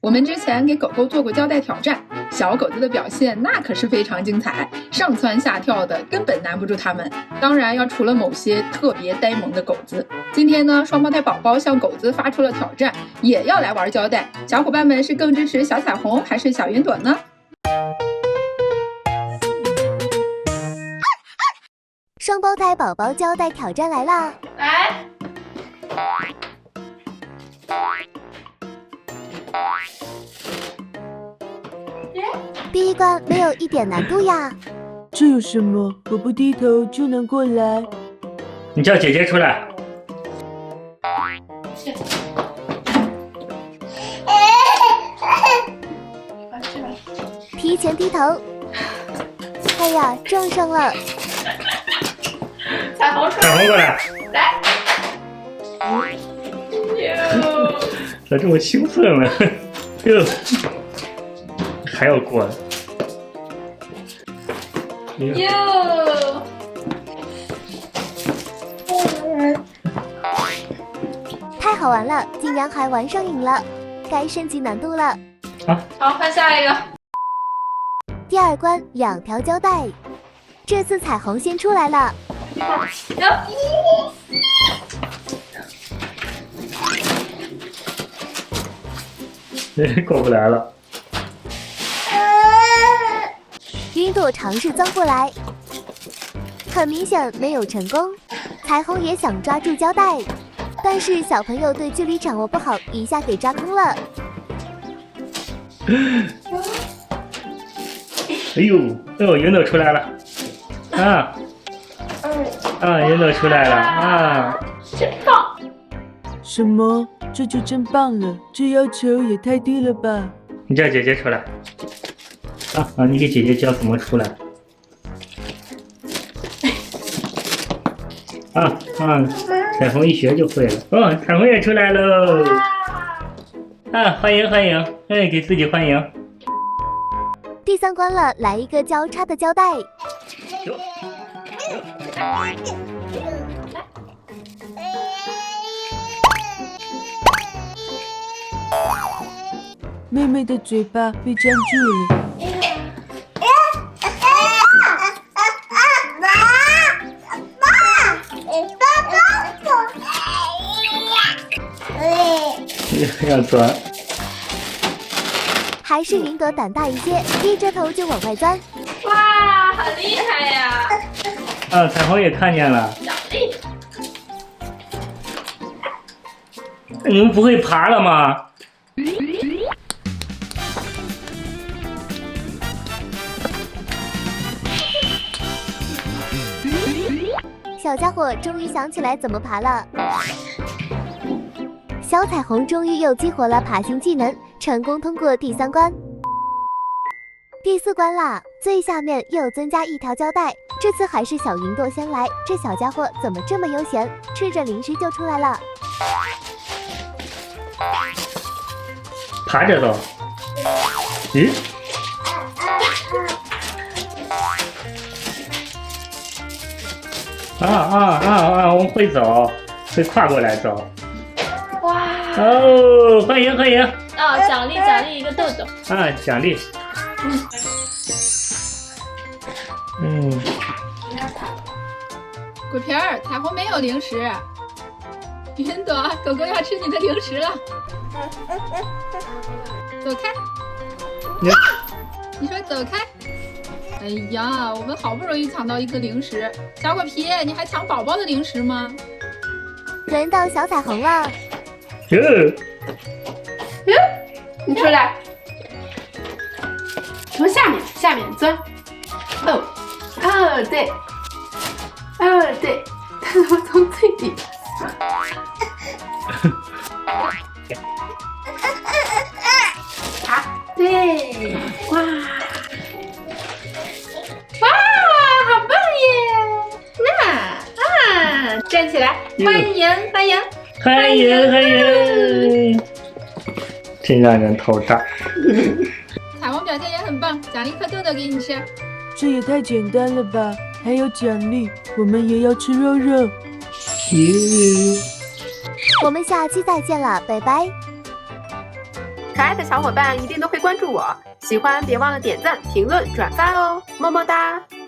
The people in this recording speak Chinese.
我们之前给狗狗做过胶带挑战，小狗子的表现那可是非常精彩，上蹿下跳的，根本难不住它们。当然要除了某些特别呆萌的狗子。今天呢，双胞胎宝宝向狗子发出了挑战，也要来玩胶带。小伙伴们是更支持小彩虹还是小云朵呢？双胞胎宝宝胶带挑战来啦！来。第一关没有一点难度呀。这有什么？我不低头就能过来。你叫姐姐出来。提前低头。哎呀，撞上了。彩虹出彩虹过来。来。咋这么兴奋了？哟，还要过。哟。太好玩了，竟然还玩上瘾了，该升级难度了。好，换下一个。第二关2条胶带，这次彩虹先出来了。过不来了。云朵尝试钻过来，很明显没有成功。彩虹也想抓住胶带，但是小朋友对距离掌握不好，一下给抓空了。哎呦，云朵出来了。云朵出来了啊！真棒！什么？这就真棒了？这要求也太低了吧？你叫姐姐出来。你给姐姐教怎么出来。彩虹一学就会了。彩虹也出来喽！欢迎欢迎！给自己欢迎。第3关了，来一个交叉的胶带。妹妹的嘴巴被粘住了。要钻。还是云朵胆大一些，低着头就往外钻。哇，很厉害呀！彩虹也看见了。奖励。你们不会爬了吗？小家伙终于想起来怎么爬了。小彩虹终于又激活了爬行技能，成功通过第3关。第4关啦，最下面又增加1条胶带，这次还是小云朵先来。这小家伙怎么这么悠闲，吃着零食就出来了。爬着走。咦？我们会走，会跨过来走。哇！欢迎欢迎！奖励一个豆豆。奖励。果皮儿，彩虹没有零食。云朵，狗狗要吃你的零食了。走开！你说走开！哎呀，我们好不容易抢到一个零食，小果皮，你还抢宝宝的零食吗？轮到小彩虹了。你出来，从下面钻。对，对，他怎么从最底？对，哇，好棒耶！站起来，欢迎欢迎欢迎欢迎！真让人头大。彩虹表现也很棒，奖励颗豆豆给你吃。这也太简单了吧？还有奖励，我们也要吃肉肉。我们下期再见了，拜拜。可爱的小伙伴一定都会关注我，喜欢别忘了点赞、评论、转发哦，么么哒！